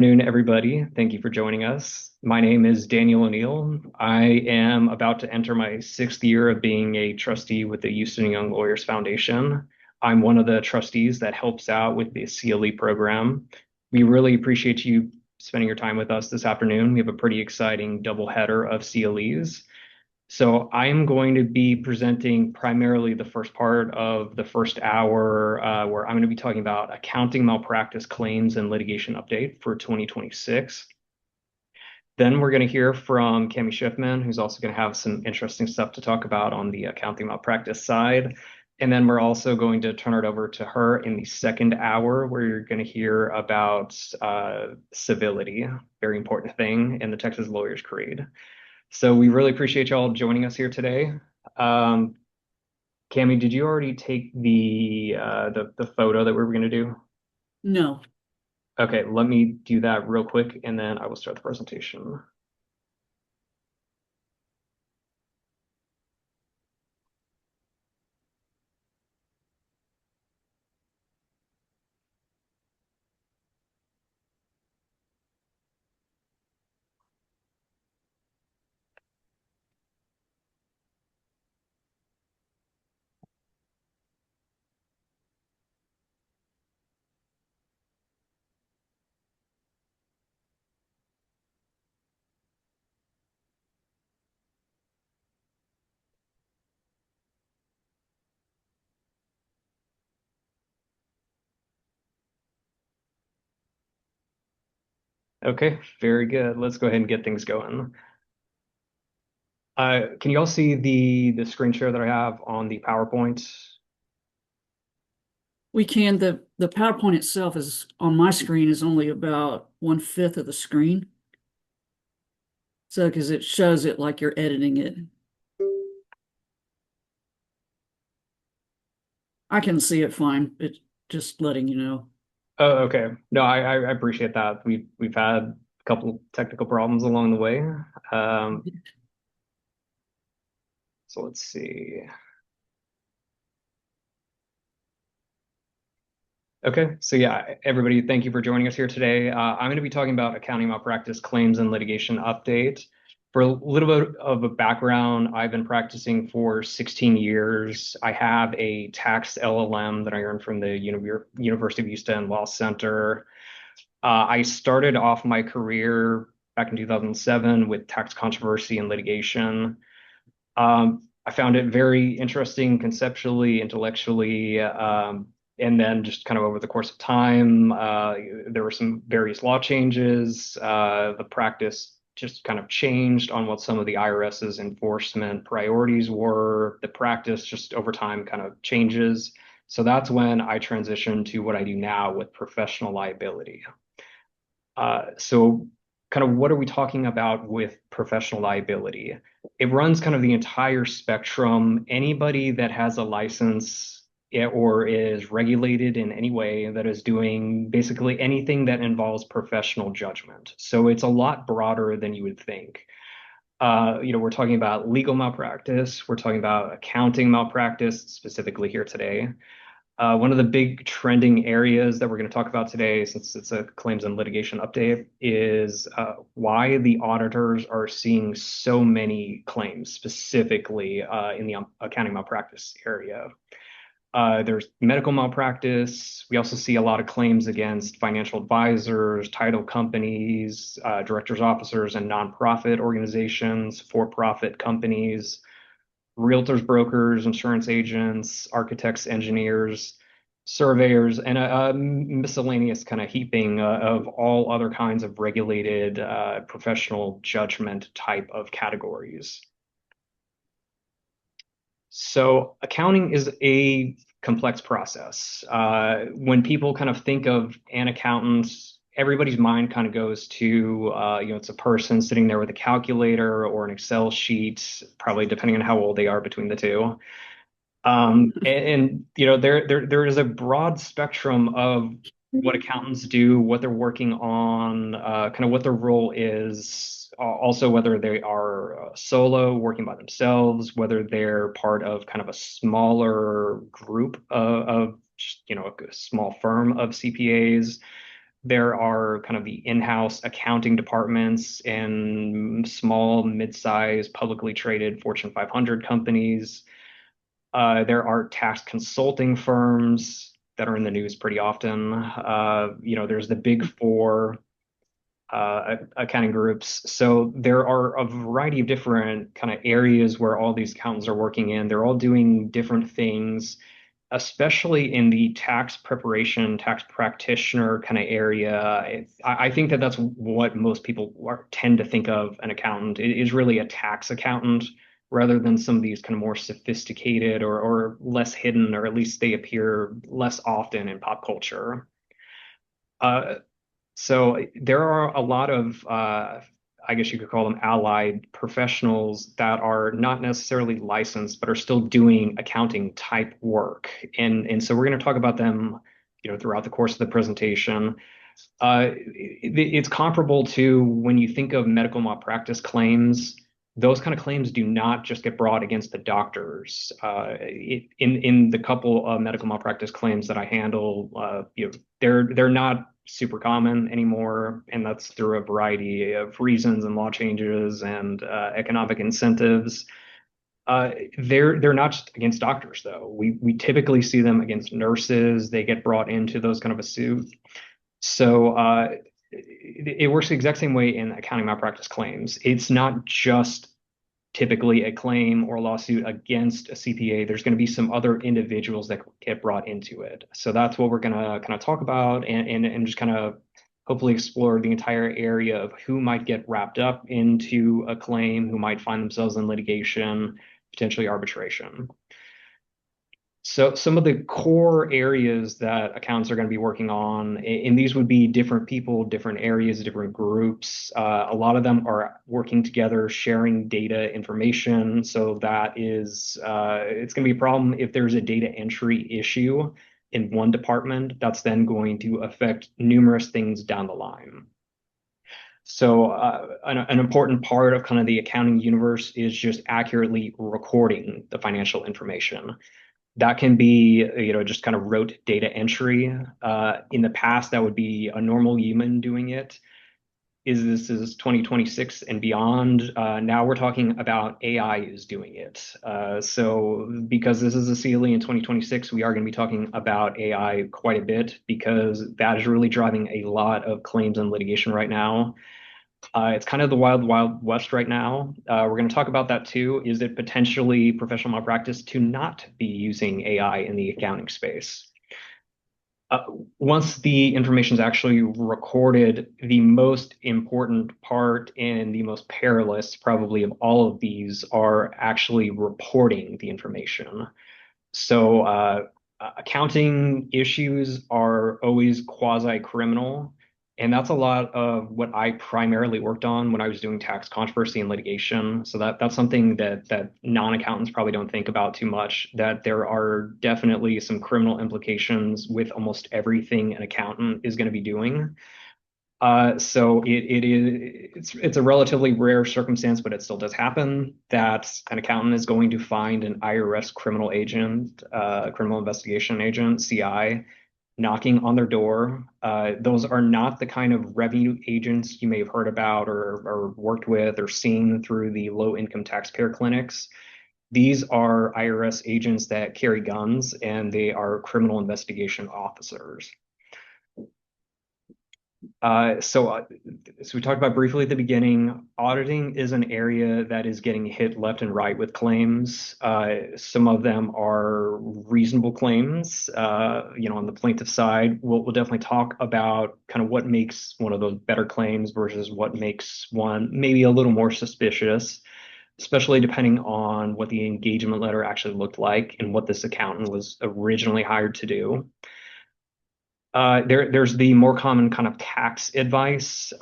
Afternoon, everybody. Thank you for joining us. My name is Daniel O'Neill. I am about to enter my sixth year of being a trustee with the Houston Young Lawyers Foundation. I'm one of the trustees that helps out with the CLE program. We really appreciate you spending your time with us this afternoon. We have a pretty exciting doubleheader of CLEs. So I am going to be presenting primarily the first part of the first hour, where I'm going to be talking about accounting malpractice claims and litigation update for 2026. Then we're going to hear from Cami Schiffman, who's also going to have some interesting stuff to talk about on the accounting malpractice side. And then we're also going to turn it over to her in the second hour, where you're going to hear about civility, very important thing in the Texas Lawyers Creed. So we really appreciate y'all joining us here today. Um, Cami, did you already take the photo that we were going to do? No. Okay, let me do that real quick, and then I will start the presentation. Okay, very good. Let's go ahead and get things going. Can you all see the screen share that I have on the PowerPoint? We can. The PowerPoint itself is on my screen is only about 1/5 of the screen. So because it shows it like you're editing it. I can see it fine. It's just letting you know. Oh, okay. No, I appreciate that. We've had a couple technical problems along the way. Um, so let's see. Okay, so yeah, everybody, thank you for joining us here today. I'm going to be talking about accounting malpractice claims and litigation update. For a little bit of a background, I've been practicing for 16 years. I have a tax LLM that I earned from the University of Houston Law Center. I started off my career back in 2007 with tax controversy and litigation. I found it very interesting conceptually, intellectually, and then just kind of over the course of time, there were some various law changes. The practice just kind of changed on what some of the IRS's enforcement priorities were. The practice just over time kind of changes. So that's when I transitioned to what I do now with professional liability. So kind of what are we talking about with professional liability? It runs kind of the entire spectrum. Anybody that has a license or is regulated in any way that is doing basically anything that involves professional judgment. So it's a lot broader than you would think. We're talking about legal malpractice. We're talking about accounting malpractice, specifically here today. One of the big trending areas that we're going to talk about today, since it's a claims and litigation update, is why the auditors are seeing so many claims, specifically in the accounting malpractice area. There's medical malpractice. We also see a lot of claims against financial advisors, title companies, directors, officers, and nonprofit organizations, for-profit companies, realtors, brokers, insurance agents, architects, engineers, surveyors, and a miscellaneous kind of heaping of all other kinds of regulated professional judgment type of categories. So accounting is a complex process. When people kind of think of an accountant, everybody's mind kind of goes to, it's a person sitting there with a calculator or an Excel sheet, probably depending on how old they are between the two. There is a broad spectrum of what accountants do, what they're working on, kind of what their role is, also whether they are solo, working by themselves, whether they're part of kind of a smaller group of a small firm of CPAs. There are kind of the in-house accounting departments in small, mid-sized, publicly traded Fortune 500 companies. There are tax consulting firms that are in the news pretty often. There's the big four accounting groups. So there are a variety of different kind of areas where all these accountants are working in. They're all doing different things, especially in the tax preparation, tax practitioner kind of area. I think that that's what most people tend to think of an accountant. It is really a tax accountant rather than some of these kind of more sophisticated or less hidden, or at least they appear less often in pop culture. Uh, so there are a lot of, I guess you could call them allied professionals that are not necessarily licensed, but are still doing accounting type work. And so we're going to talk about them, throughout the course of the presentation. It's comparable to when you think of medical malpractice claims. Those kind of claims do not just get brought against the doctors. In the couple of medical malpractice claims that I handle, they're not super common anymore, and that's through a variety of reasons and law changes and economic incentives. They're not just against doctors though. We typically see them against nurses. They get brought into those kind of a suit. So it works the exact same way in accounting malpractice claims. It's not just typically a claim or a lawsuit against a CPA. There's going to be some other individuals that get brought into it. So that's what we're going to kind of talk about, and just kind of hopefully explore the entire area of who might get wrapped up into a claim, who might find themselves in litigation, potentially arbitration. So some of the core areas that accountants are going to be working on, and these would be different people, different areas, different groups. A lot of them are working together, sharing data information. So that is, it's going to be a problem if there's a data entry issue in one department. That's then going to affect numerous things down the line. So an important part of kind of the accounting universe is just accurately recording the financial information. That can be, just kind of rote data entry. In the past, that would be a normal human doing it. This is 2026 and beyond. Now we're talking about AI is doing it. So because this is a CLE in 2026, we are going to be talking about AI quite a bit because that is really driving a lot of claims and litigation right now. It's kind of the wild, wild west right now. We're going to talk about that too. Is it potentially professional malpractice to not be using AI in the accounting space? Uh, Once the information is actually recorded, the most important part and the most perilous, probably, of all of these are actually reporting the information. So accounting issues are always quasi-criminal, and that's a lot of what I primarily worked on when I was doing tax controversy and litigation. So that's something that non-accountants probably don't think about too much, that there are definitely some criminal implications with almost everything an accountant is going to be doing. So it's a relatively rare circumstance, but it still does happen that an accountant is going to find an IRS criminal agent, criminal investigation agent, CI, knocking on their door. Those are not the kind of revenue agents you may have heard about or worked with or seen through the low income taxpayer clinics. These are IRS agents that carry guns, and they are criminal investigation officers. So we talked about briefly at the beginning, auditing is an area that is getting hit left and right with claims. Some of them are reasonable claims. On the plaintiff side, we'll definitely talk about kind of what makes one of those better claims versus what makes one maybe a little more suspicious, especially depending on what the engagement letter actually looked like and what this accountant was originally hired to do. There's the more common kind of tax advice.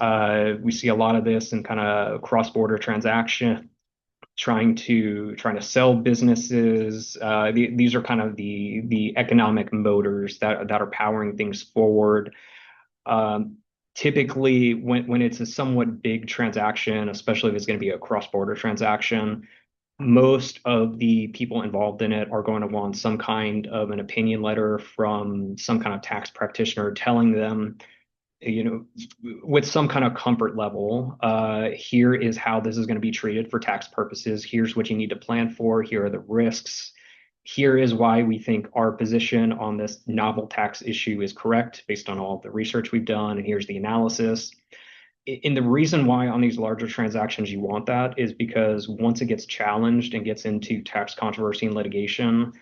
We see a lot of this in kind of cross-border transaction, trying to sell businesses. These are kind of the economic motors that are powering things forward. Typically, when it's a somewhat big transaction, especially if it's going to be a cross-border transaction, most of the people involved in it are going to want some kind of an opinion letter from some kind of tax practitioner telling them with some kind of comfort level. Here is how this is going to be treated for tax purposes. Here's what you need to plan for. Here are the risks. Here is why we think our position on this novel tax issue is correct based on all the research we've done. And here's the analysis. And the reason why on these larger transactions you want that is because once it gets challenged and gets into tax controversy and litigation,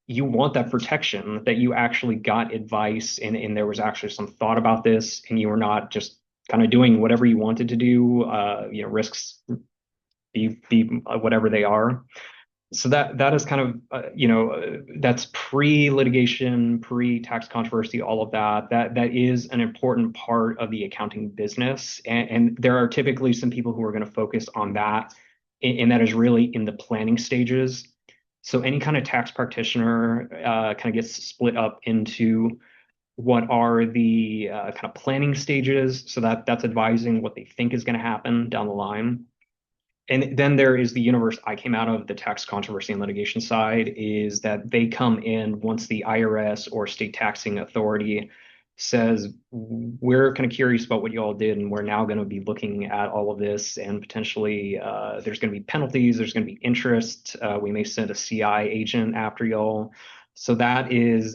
you want that protection that you actually got advice and there was actually some thought about this and you were not just kind of doing whatever you wanted to do, risks be whatever they are. So that is kind of, that's pre-litigation, pre-tax controversy, all of that. That is an important part of the accounting business. And there are typically some people who are going to focus on that, and that is really in the planning stages. So any kind of tax practitioner kind of gets split up into what are the kind of planning stages. So that's advising what they think is going to happen down the line. And then there is the universe I came out of, the tax controversy and litigation side, is that they come in once the IRS or state taxing authority says, we're kind of curious about what you all did, and we're now going to be looking at all of this, and potentially there's going to be penalties, there's going to be interest. We may send a CI agent after y'all. So that is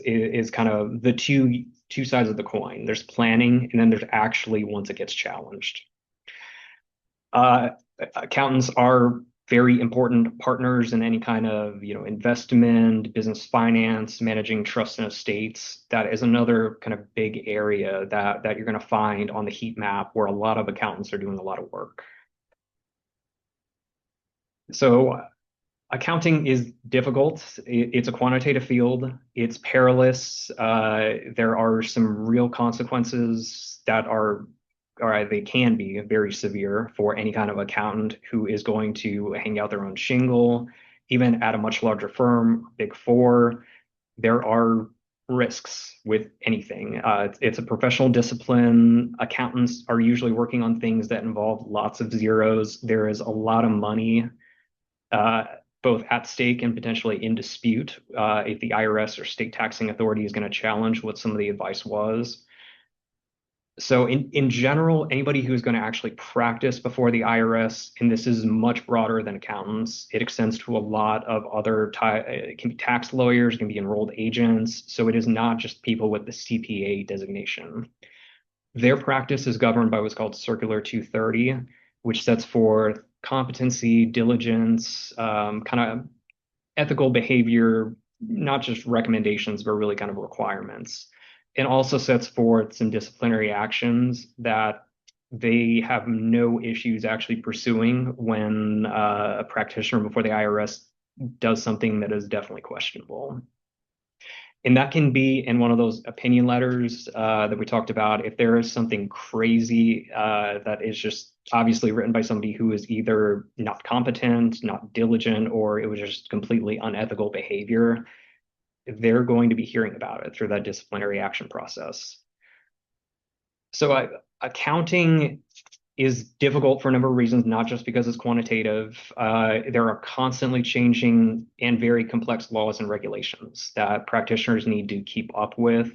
kind of the two sides of the coin. There's planning, and then there's actually once it gets challenged. Accountants are very important partners in any kind of, investment, business finance, managing trusts and estates. That is another kind of big area that you're going to find on the heat map where a lot of accountants are doing a lot of work. So accounting is difficult. It's a quantitative field. It's perilous. There are some real consequences that are, or they can be very severe for any kind of accountant who is going to hang out their own shingle, even at a much larger firm, Big Four. There are risks with anything. It's a professional discipline. Accountants are usually working on things that involve lots of zeros. There is a lot of money uh, both at stake and potentially in dispute if the IRS or state taxing authority is going to challenge what some of the advice was. So in general, anybody who's going to actually practice before the IRS, and this is much broader than accountants, it extends to a lot of other, it can be tax lawyers, it can be enrolled agents. So it is not just people with the CPA designation. Their practice is governed by what's called Circular 230, which sets forth competency, diligence, kind of ethical behavior, not just recommendations, but really kind of requirements. It also sets forth some disciplinary actions that they have no issues actually pursuing when a practitioner before the IRS does something that is definitely questionable. And that can be in one of those opinion letters that we talked about. If there is something crazy that is just obviously written by somebody who is either not competent, not diligent, or it was just completely unethical behavior, they're going to be hearing about it through that disciplinary action process. So accounting is difficult for a number of reasons, not just because it's quantitative. There are constantly changing and very complex laws and regulations that practitioners need to keep up with.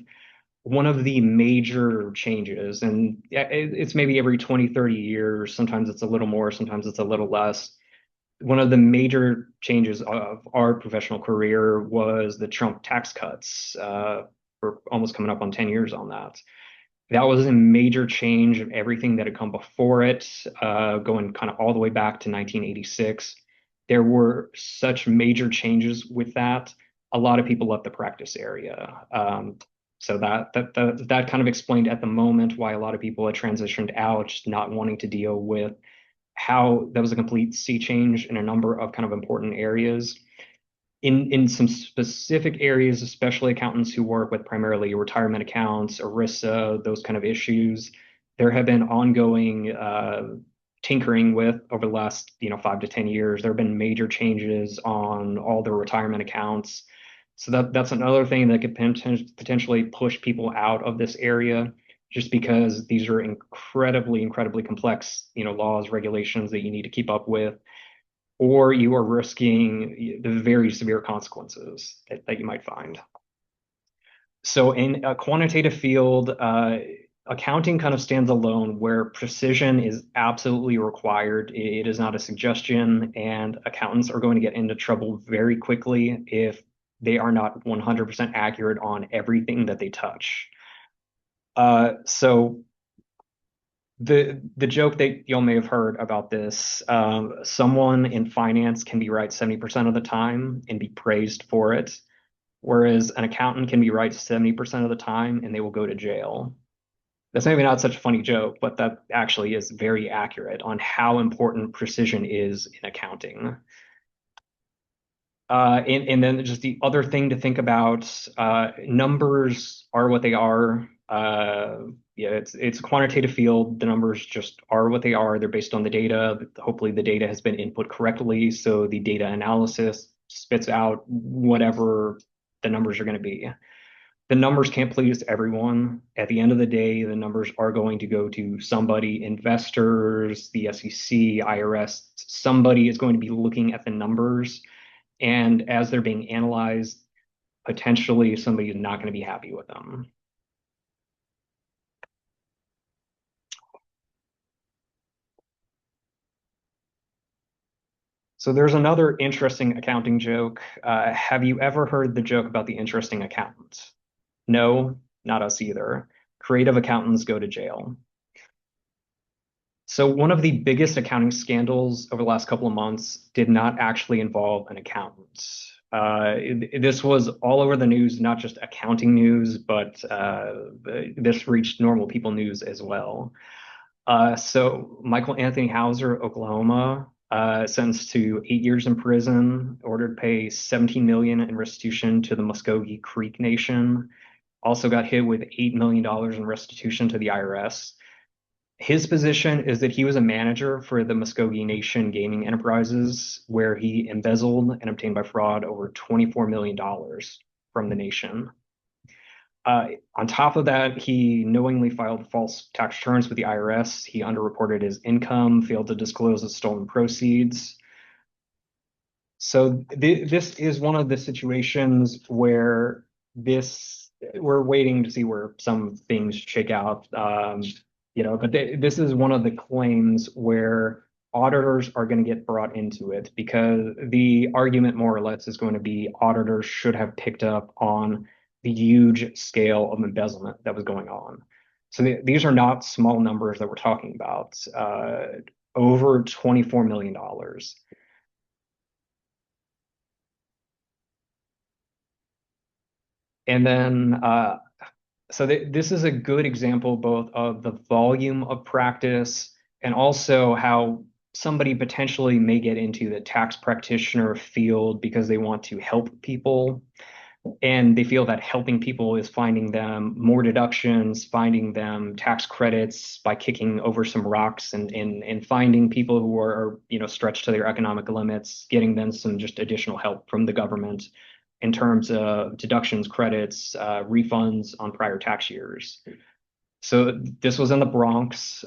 One of the major changes, and it's maybe every 20, 30 years, sometimes it's a little more, sometimes it's a little less. One of the major changes of our professional career was the Trump tax cuts. We're almost coming up on 10 years on that. That was a major change of everything that had come before it, going kind of all the way back to 1986. There were such major changes with that. A lot of people left the practice area. So that kind of explained at the moment why a lot of people had transitioned out, just not wanting to deal with how that was a complete sea change in a number of kind of important areas. In some specific areas, especially accountants who work with primarily retirement accounts, ERISA, those kind of issues, there have been ongoing tinkering with over the last 5 to 10 years. There have been major changes on all the retirement accounts. So that's another thing that could potentially push people out of this area, just because these are incredibly complex, laws, regulations that you need to keep up with, or you are risking the very severe consequences that you might find. So in a quantitative field, accounting kind of stands alone where precision is absolutely required. It is not a suggestion, and accountants are going to get into trouble very quickly if they are not 100% accurate on everything that they touch. So the joke that y'all may have heard about this, someone in finance can be right 70% of the time and be praised for it, whereas an accountant can be right 70% of the time and they will go to jail. That's maybe not such a funny joke, but that actually is very accurate on how important precision is in accounting. And then just the other thing to think about, numbers are what they are. Yeah, it's a quantitative field. The numbers just are what they are. They're based on the data. Hopefully the data has been input correctly, so the data analysis spits out whatever the numbers are going to be. The numbers can't please everyone. At the end of the day, the numbers are going to go to somebody, investors, the SEC, IRS. Somebody is going to be looking at the numbers, and as they're being analyzed, potentially somebody is not going to be happy with them. So there's another interesting accounting joke. Have you ever heard the joke about the interesting accountant? No, not us either. Creative accountants go to jail. So one of the biggest accounting scandals over the last couple of months did not actually involve an accountant. This was all over the news, not just accounting news, but this reached normal people news as well. So Michael Anthony Hauser, Oklahoma, sentenced to 8 years in prison, ordered to pay 17 million in restitution to the Muskogee Creek Nation. Also got hit with $8 million in restitution to the IRS. His position is that he was a manager for the Muskogee Nation gaming enterprises, where he embezzled and obtained by fraud over $24 million from the nation. On top of that, he knowingly filed false tax returns with the IRS. He underreported his income, failed to disclose the stolen proceeds. So this is one of the situations where we're waiting to see where some things shake out. But this is one of the claims where auditors are going to get brought into it, because the argument more or less is going to be auditors should have picked up on the huge scale of embezzlement that was going on. So these are not small numbers that we're talking about. Over $24 million. And then, so this is a good example both of the volume of practice and also how somebody potentially may get into the tax practitioner field because they want to help people. And they feel that helping people is finding them more deductions, finding them tax credits by kicking over some rocks, and finding people who are stretched to their economic limits, getting them some just additional help from the government in terms of deductions, credits, refunds on prior tax years. So this was in the Bronx.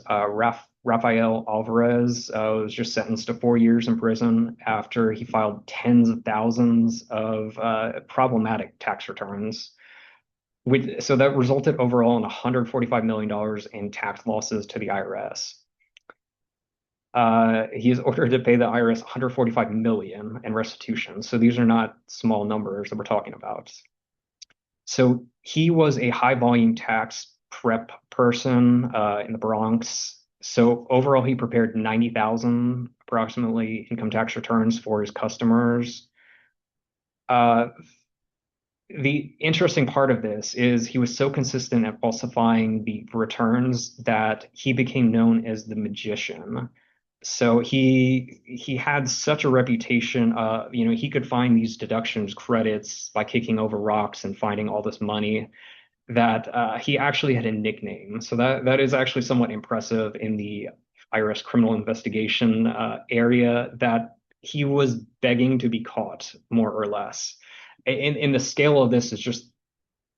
Rafael Alvarez was just sentenced to 4 years in prison after he filed tens of thousands of problematic tax returns. So that resulted overall in $145 million in tax losses to the IRS. He is ordered to pay the IRS 145 million in restitution. So these are not small numbers that we're talking about. So he was a high volume tax prep person in the Bronx. So overall, he prepared 90,000 approximately income tax returns for his customers. The interesting part of this is he was so consistent at falsifying the returns that he became known as the magician. So he had such a reputation. He could find these deductions credits by kicking over rocks and finding all this money, that he actually had a nickname. So that is actually somewhat impressive in the IRS criminal investigation area, that he was begging to be caught, more or less. And the scale of this is just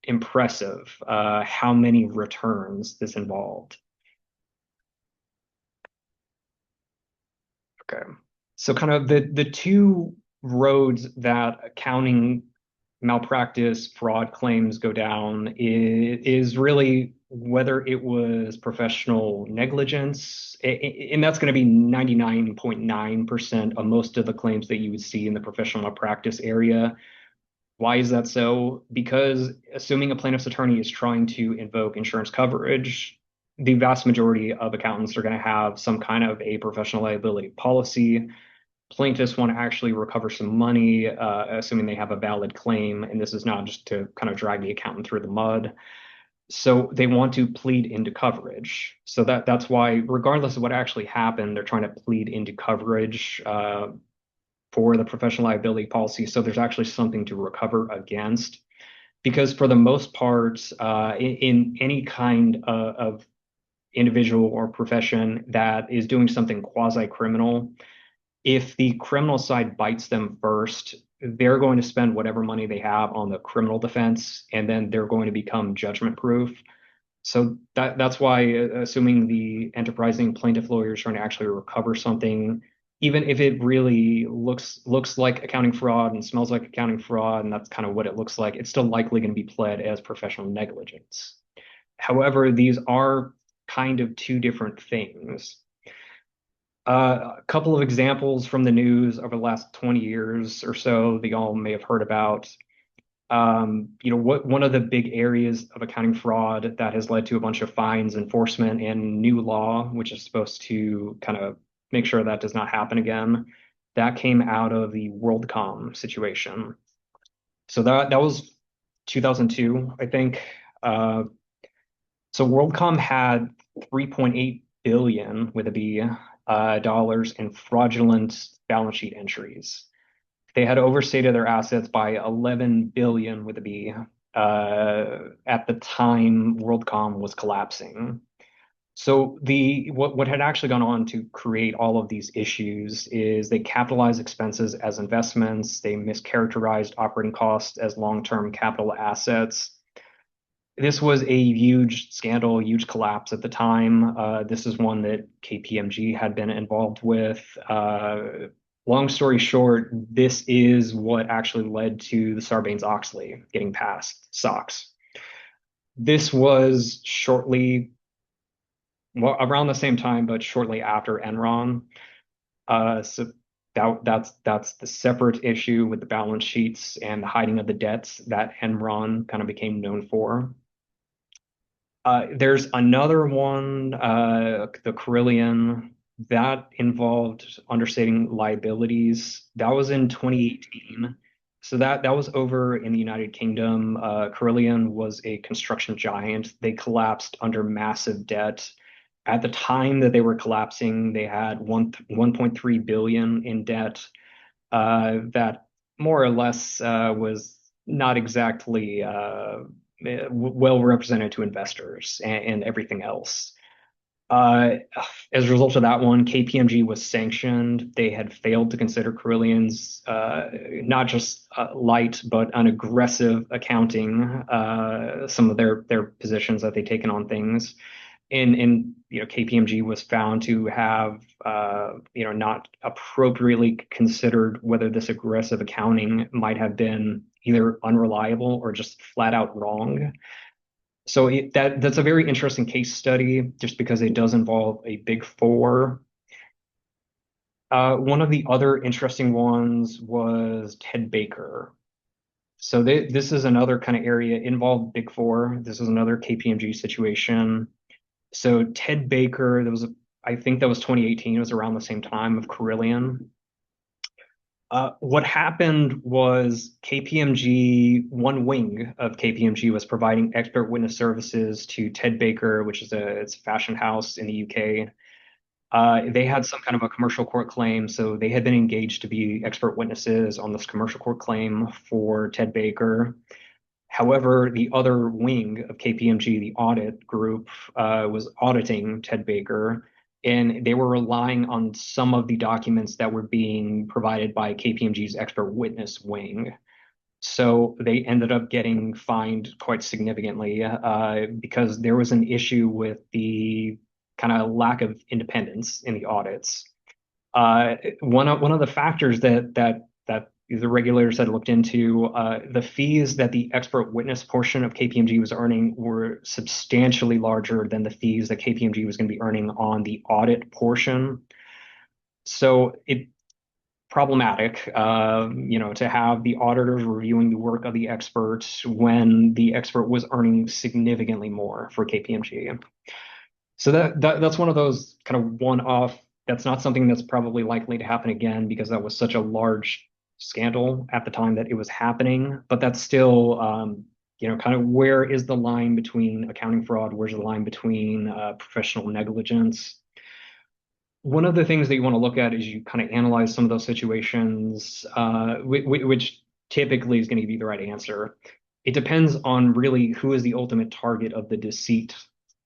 impressive, how many returns this involved. Okay. So kind of the two roads that accounting malpractice fraud claims go down is really whether it was professional negligence, and that's going to be 99.9% of most of the claims that you would see in the professional malpractice area. Why is that so? Because assuming a plaintiff's attorney is trying to invoke insurance coverage, the vast majority of accountants are going to have some kind of a professional liability policy. Plaintiffs want to actually recover some money, assuming they have a valid claim, and this is not just to kind of drag the accountant through the mud. So they want to plead into coverage. So that's why, regardless of what actually happened, they're trying to plead into coverage for the professional liability policy. So there's actually something to recover against. Because for the most part, in any kind of individual or profession that is doing something quasi-criminal, if the criminal side bites them first, they're going to spend whatever money they have on the criminal defense, and then they're going to become judgment proof. So that's why, assuming the enterprising plaintiff lawyer is trying to actually recover something, even if it really looks like accounting fraud and smells like accounting fraud, and that's kind of what it looks like, it's still likely going to be pled as professional negligence. However, these are kind of two different things. A couple of examples from the news over the last 20 years or so that y'all may have heard about. What one of the big areas of accounting fraud that has led to a bunch of fines, enforcement, and new law, which is supposed to kind of make sure that does not happen again, that came out of the WorldCom situation. So that was 2002, I think. Uh, so WorldCom had 3.8 billion with a B dollars in fraudulent balance sheet entries. They had overstated their assets by 11 billion with a B at the time WorldCom was collapsing. So the what had actually gone on to create all of these issues is they capitalized expenses as investments, they mischaracterized operating costs as long-term capital assets. This was a huge scandal, huge collapse at the time. This is one that KPMG had been involved with. Long story short, this is what actually led to the Sarbanes-Oxley getting passed, SOX. This was shortly, well, around the same time, but shortly after Enron. So that's the separate issue with the balance sheets and the hiding of the debts that Enron kind of became known for. There's another one, the Carillion, that involved understating liabilities. That was in 2018. So that was over in the United Kingdom. Carillion was a construction giant. They collapsed under massive debt. At the time that they were collapsing, they had 1.3 billion in debt. That more or less was not exactly well represented to investors and everything else. Uh, as a result of that one, KPMG was sanctioned. They had failed to consider Carillion's not just light but an aggressive accounting, some of their positions that they'd taken on things. And KPMG was found to have not appropriately considered whether this aggressive accounting might have been either unreliable or just flat out wrong. So that's a very interesting case study just because it does involve a big four. One of the other interesting ones was Ted Baker. So this is another kind of area involved big four. This is another KPMG situation. So Ted Baker, I think that was 2018. It was around the same time of Carillion. What happened was KPMG, one wing of KPMG was providing expert witness services to Ted Baker, which is it's a fashion house in the UK. They had some kind of a commercial court claim, so they had been engaged to be expert witnesses on this commercial court claim for Ted Baker. However, the other wing of KPMG, the audit group, was auditing Ted Baker, and they were relying on some of the documents that were being provided by KPMG's expert witness wing. So they ended up getting fined quite significantly because there was an issue with the kind of lack of independence in the audits. One of the factors that the regulators had looked into, the fees that the expert witness portion of KPMG was earning were substantially larger than the fees that KPMG was going to be earning on the audit portion. So it problematic, to have the auditors reviewing the work of the experts when the expert was earning significantly more for KPMG. So that's one of those kind of one-off. That's not something that's probably likely to happen again because that was such a large scandal at the time that it was happening. But that's still, kind of where is the line between accounting fraud? Where's the line between professional negligence? One of the things that you want to look at is you kind of analyze some of those situations, which typically is going to be the right answer. It depends on really who is the ultimate target of the deceit.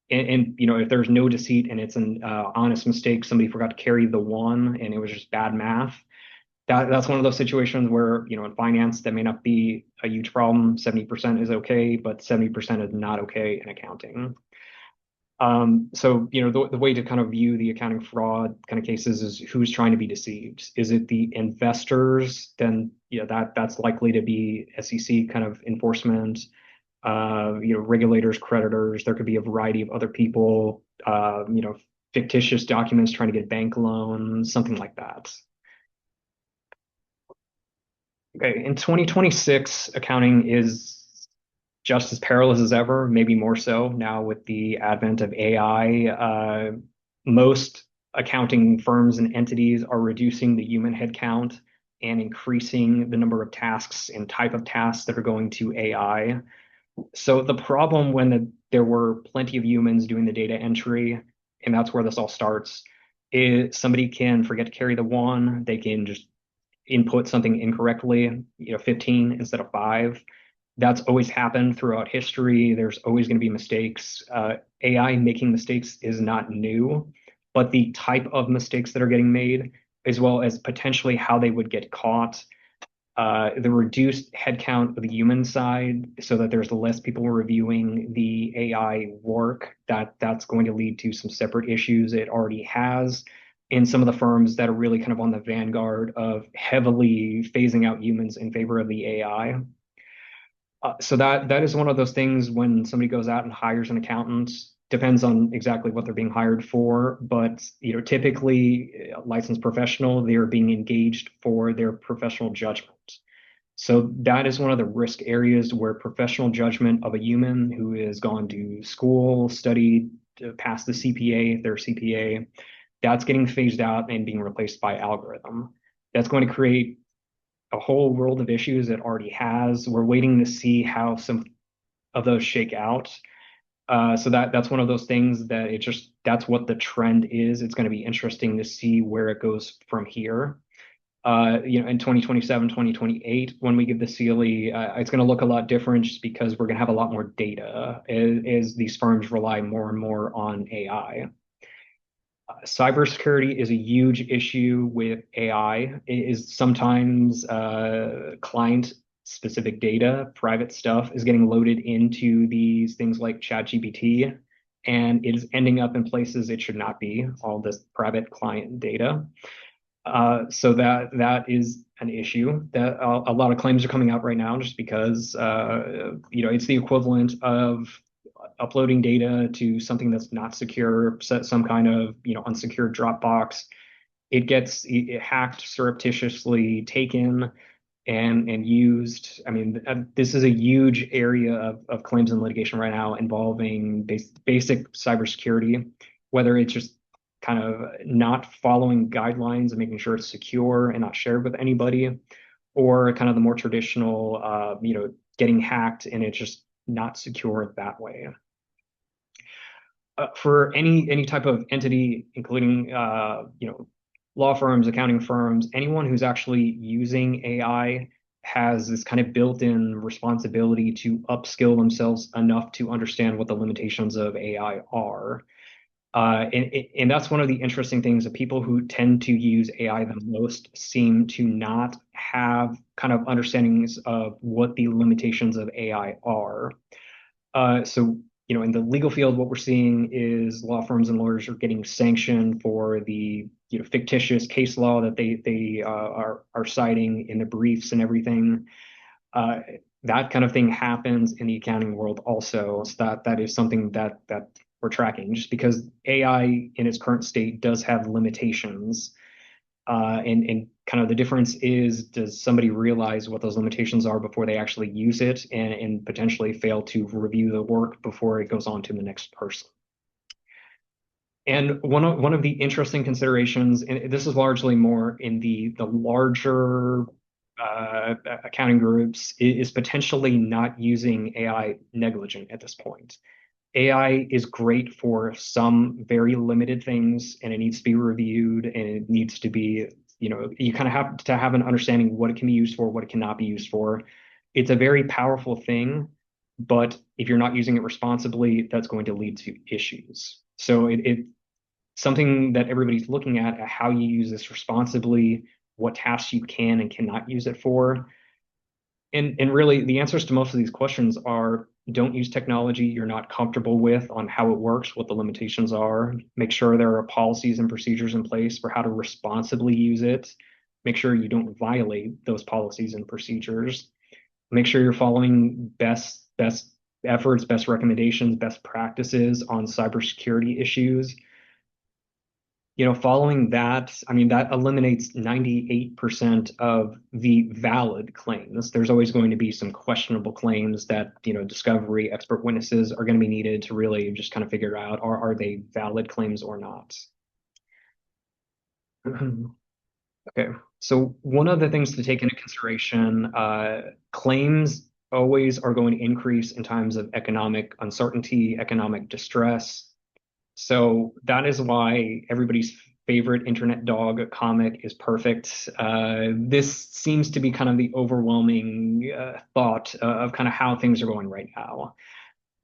If there's no deceit and it's an honest mistake, somebody forgot to carry the one and it was just bad math. That's one of those situations where, in finance, that may not be a huge problem. 70% is okay, but 70% is not okay in accounting. The way to kind of view the accounting fraud kind of cases is who's trying to be deceived. Is it the investors? Then, that's likely to be SEC kind of enforcement, regulators, creditors. There could be a variety of other people, fictitious documents trying to get bank loans, something like that. Okay, in 2026, accounting is just as perilous as ever, maybe more so now with the advent of AI. Most accounting firms and entities are reducing the human headcount and increasing the number of tasks and type of tasks that are going to AI. So the problem when there were plenty of humans doing the data entry, and that's where this all starts, is somebody can forget to carry the one, they can just input something incorrectly, 15 instead of 5. That's always happened throughout history. There's always going to be mistakes. AI making mistakes is not new, but the type of mistakes that are getting made, as well as potentially how they would get caught, the reduced headcount of the human side so that there's less people reviewing the AI work, that's going to lead to some separate issues it already has in some of the firms that are really kind of on the vanguard of heavily phasing out humans in favor of the AI. So that is one of those things when somebody goes out and hires an accountant, depends on exactly what they're being hired for, but typically a licensed professional, they're being engaged for their professional judgment. So that is one of the risk areas where professional judgment of a human who has gone to school, studied, passed the CPA, their CPA, that's getting phased out and being replaced by algorithm. That's going to create a whole world of issues it already has. We're waiting to see how some of those shake out. So that's one of those things that that's what the trend is. It's going to be interesting to see where it goes from here. In 2027, 2028, when we give the CLE, it's going to look a lot different just because we're going to have a lot more data as these firms rely more and more on AI. Cybersecurity is a huge issue with AI. It is sometimes client-specific data, private stuff is getting loaded into these things like ChatGPT, and it is ending up in places it should not be, all this private client data. So that is an issue that a lot of claims are coming out right now just because, it's the equivalent of uploading data to something that's not secure, some kind of unsecured Dropbox. It gets hacked, surreptitiously taken and used. I mean, this is a huge area of claims and litigation right now involving basic cybersecurity, whether it's just kind of not following guidelines and making sure it's secure and not shared with anybody, or kind of the more traditional, getting hacked and it's just not secure that way. For any type of entity, including law firms, accounting firms, anyone who's actually using AI has this kind of built-in responsibility to upskill themselves enough to understand what the limitations of AI are. And that's one of the interesting things that people who tend to use AI the most seem to not have kind of understandings of what the limitations of AI are. So in the legal field, what we're seeing is law firms and lawyers are getting sanctioned for the, fictitious case law that they are citing in the briefs and everything. Uh, that kind of thing happens in the accounting world also. So that is something that we're tracking, just because AI in its current state does have limitations. And kind of the difference is, does somebody realize what those limitations are before they actually use it, and potentially fail to review the work before it goes on to the next person? And one of the interesting considerations, and this is largely more in the larger accounting groups, is potentially not using AI negligent at this point. AI is great for some very limited things, and it needs to be reviewed, and it needs to be, you kind of have to have an understanding what it can be used for, what it cannot be used for. It's a very powerful thing, but if you're not using it responsibly, that's going to lead to issues. So it something that everybody's looking at how you use this responsibly, what tasks you can and cannot use it for. And really, the answers to most of these questions are: don't use technology you're not comfortable with on how it works, what the limitations are. Make sure there are policies and procedures in place for how to responsibly use it. Make sure you don't violate those policies and procedures. Make sure you're following best efforts, best recommendations, best practices on cybersecurity issues. Following that, I mean, that eliminates 98% of the valid claims. There's always going to be some questionable claims that, discovery expert witnesses are going to be needed to really just kind of figure out, are they valid claims or not? Okay, so one of the things to take into consideration, claims always are going to increase in times of economic uncertainty, economic distress. So that is why everybody's favorite internet dog comic is perfect. This seems to be kind of the overwhelming thought of kind of how things are going right now.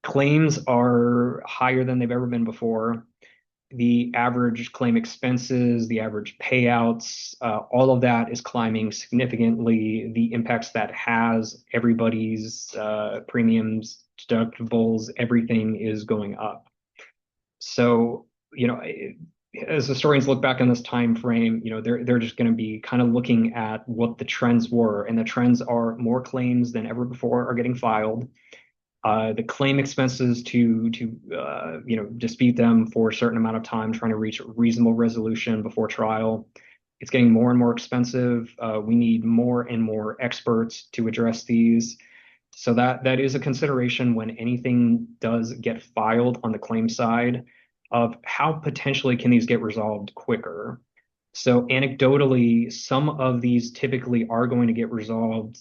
Claims are higher than they've ever been before. The average claim expenses, the average payouts, all of that is climbing significantly. The impacts that has everybody's premiums, deductibles, everything is going up. So, as historians look back on this time frame, they're just going to be kind of looking at what the trends were, and the trends are more claims than ever before are getting filed. The claim expenses to dispute them for a certain amount of time, trying to reach a reasonable resolution before trial, it's getting more and more expensive. We need more and more experts to address these. So that is a consideration when anything does get filed on the claim side, of how potentially can these get resolved quicker. So anecdotally, some of these typically are going to get resolved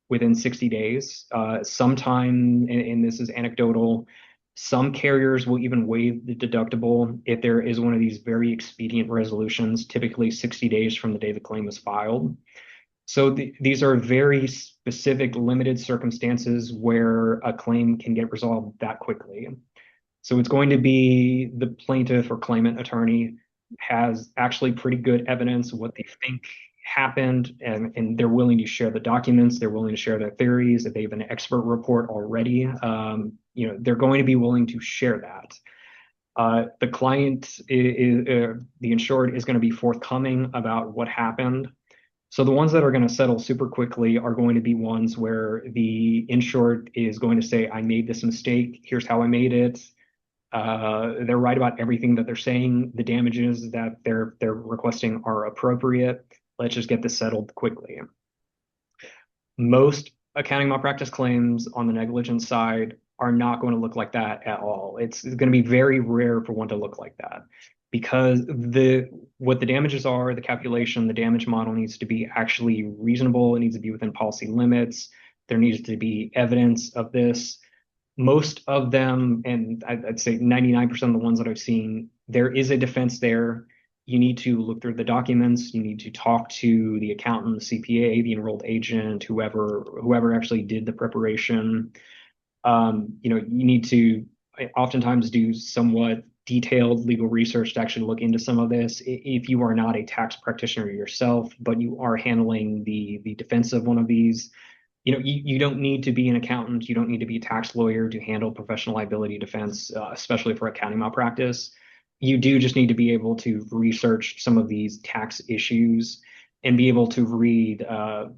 within 60 days. Sometime, and this is anecdotal, some carriers will even waive the deductible if there is one of these very expedient resolutions, typically 60 days from the day the claim was filed. So these are very specific, limited circumstances where a claim can get resolved that quickly. So it's going to be the plaintiff or claimant attorney has actually pretty good evidence of what they think happened, and they're willing to share the documents, they're willing to share their theories, if they have an expert report already, they're going to be willing to share that. The client, the insured, is going to be forthcoming about what happened. So the ones that are going to settle super quickly are going to be ones where the insured is going to say, I made this mistake, here's how I made it. They're right about everything that they're saying. The damages that they're requesting are appropriate. Let's just get this settled quickly. Most accounting malpractice claims on the negligence side are not going to look like that at all. It's going to be very rare for one to look like that, because what the damages are, the calculation, the damage model needs to be actually reasonable. It needs to be within policy limits. There needs to be evidence of this. Most of them, and I'd say 99% of the ones that I've seen, there is a defense there. You need to look through the documents. You need to talk to the accountant, the CPA, the enrolled agent, whoever actually did the preparation. You need to oftentimes do somewhat detailed legal research to actually look into some of this. If you are not a tax practitioner yourself, but you are handling the defense of one of these, you don't need to be an accountant. You don't need to be a tax lawyer to handle professional liability defense, especially for accounting malpractice. You do just need to be able to research some of these tax issues and be able to read,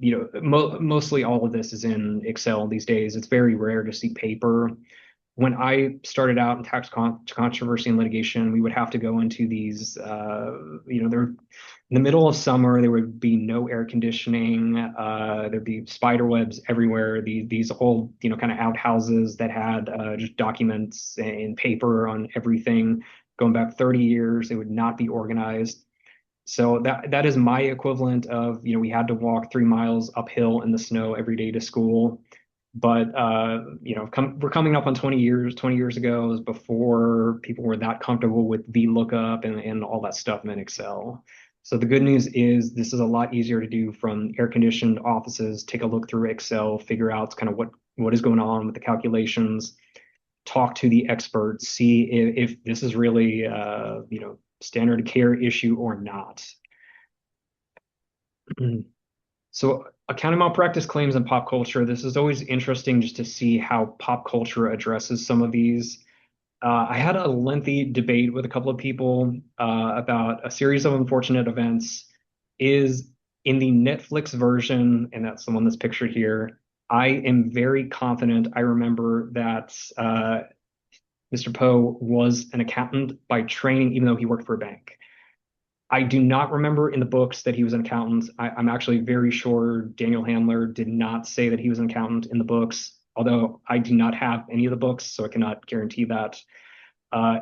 mostly all of this is in Excel these days. It's very rare to see paper. When I started out in tax controversy and litigation, we would have to go into these, there in the middle of summer, there would be no air conditioning. There'd be spider webs everywhere. These old, kind of outhouses that had just documents and paper on everything going back 30 years. It would not be organized. So that is my equivalent of, we had to walk 3 miles uphill in the snow every day to school. But we're coming up on 20 years. 20 years ago was before people were that comfortable with VLOOKUP and all that stuff in Excel. So the good news is this is a lot easier to do from air-conditioned offices. Take a look through Excel, figure out kind of what is going on with the calculations, talk to the experts, see if this is really standard care issue or not. So accounting malpractice claims in pop culture, this is always interesting just to see how pop culture addresses some of these. I had a lengthy debate with a couple of people about a series of unfortunate events. Is in the Netflix version, and that's the one that's pictured here, I am very confident I remember that Mr. Poe was an accountant by training, even though he worked for a bank. I do not remember in the books that he was an accountant. I'm actually very sure Daniel Handler did not say that he was an accountant in the books, although I do not have any of the books, so I cannot guarantee that.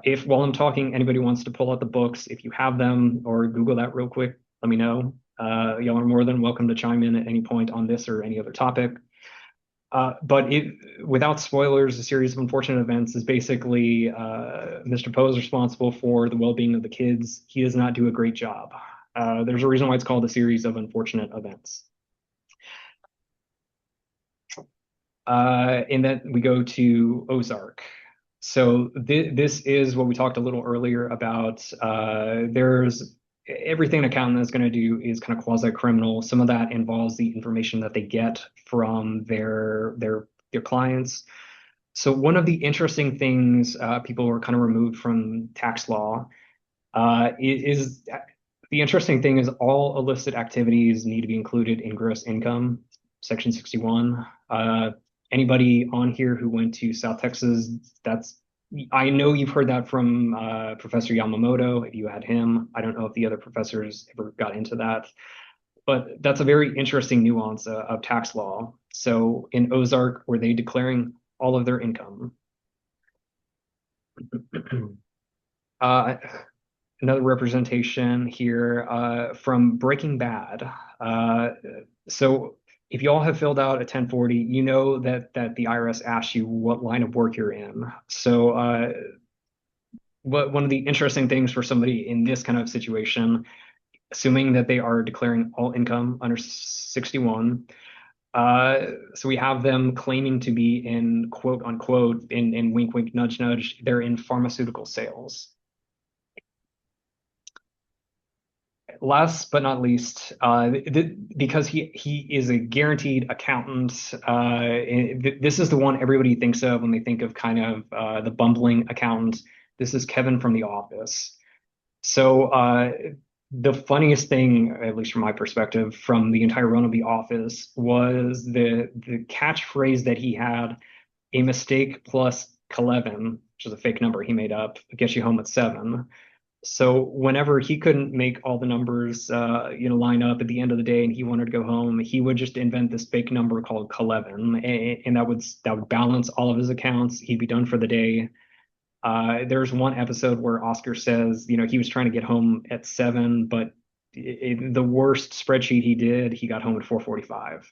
If while I'm talking, anybody wants to pull out the books, if you have them or Google that real quick, let me know. Y'all are more than welcome to chime in at any point on this or any other topic. Without spoilers, a series of unfortunate events is basically Mr. Poe is responsible for the well-being of the kids. He does not do a great job. There's a reason why it's called a series of unfortunate events. And then we go to Ozark. So this is what we talked a little earlier about. There's everything an accountant is going to do is kind of quasi-criminal. Some of that involves the information that they get from their clients. So one of the interesting things people who are kind of removed from tax law is the interesting thing is all illicit activities need to be included in gross income, Section 61. Anybody on here who went to South Texas, I know you've heard that from Professor Yamamoto, if you had him. I don't know if the other professors ever got into that, but that's a very interesting nuance of tax law. So in Ozark, were they declaring all of their income? uh, Another representation here from Breaking Bad. So if you all have filled out a 1040, you know that the IRS asks you what line of work you're in. So one of the interesting things for somebody in this kind of situation, assuming that they are declaring all income under 61, so we have them claiming to be in quote unquote, in wink wink nudge nudge, they're in pharmaceutical sales. Last but not least, because he is a guaranteed accountant, this is the one everybody thinks of when they think of kind of the bumbling accountant. This is Kevin from The Office. So the funniest thing, at least from my perspective, from the entire run of The Office was the catchphrase that he had: "A mistake plus 11," which is a fake number he made up, "gets you home at 7." So whenever he couldn't make all the numbers, line up at the end of the day, and he wanted to go home, he would just invent this fake number called Clevin, and that would balance all of his accounts. He'd be done for the day. There's one episode where Oscar says, he was trying to get home at 7, but the worst spreadsheet he did, he got home at 4:45.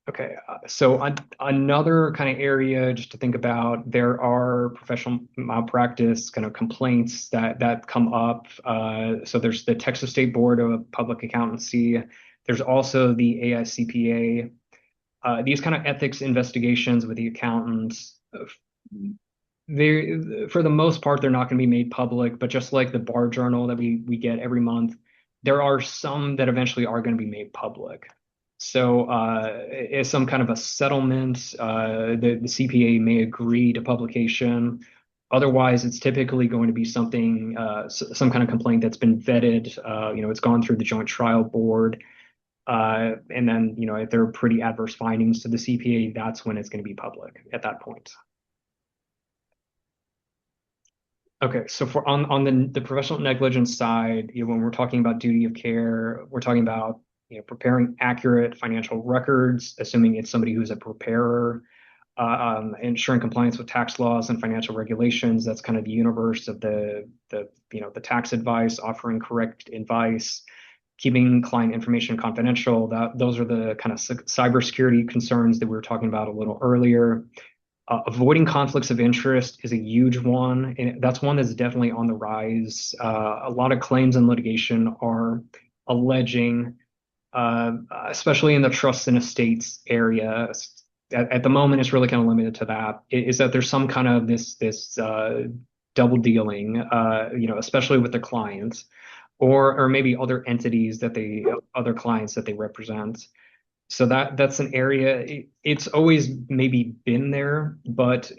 Okay, so another kind of area just to think about, there are professional malpractice kind of complaints that come up. So there's the Texas State Board of Public Accountancy. There's also the AICPA. These kind of ethics investigations with the accountants, for the most part, they're not going to be made public, but just like the bar journal that we get every month, there are some that eventually are going to be made public. So, as some kind of a settlement, the CPA may agree to publication. Otherwise, it's typically going to be something, some kind of complaint that's been vetted. It's gone through the joint trial board. And then, if there are pretty adverse findings to the CPA, that's when it's going to be public at that point. Okay, so for on the professional negligence side, when we're talking about duty of care, we're talking about preparing accurate financial records, assuming it's somebody who's a preparer, ensuring compliance with tax laws and financial regulations. That's kind of the universe of the tax advice, offering correct advice, keeping client information confidential. Those are the kind of cybersecurity concerns that we were talking about a little earlier. Avoiding conflicts of interest is a huge one, and that's one that's definitely on the rise. A lot of claims in litigation are alleging, especially in the trusts and estates area. At the moment, it's really kind of limited to that. Is that there's some kind of this double dealing, especially with the clients, or maybe other clients that they represent. So that's an area. It's always maybe been there, but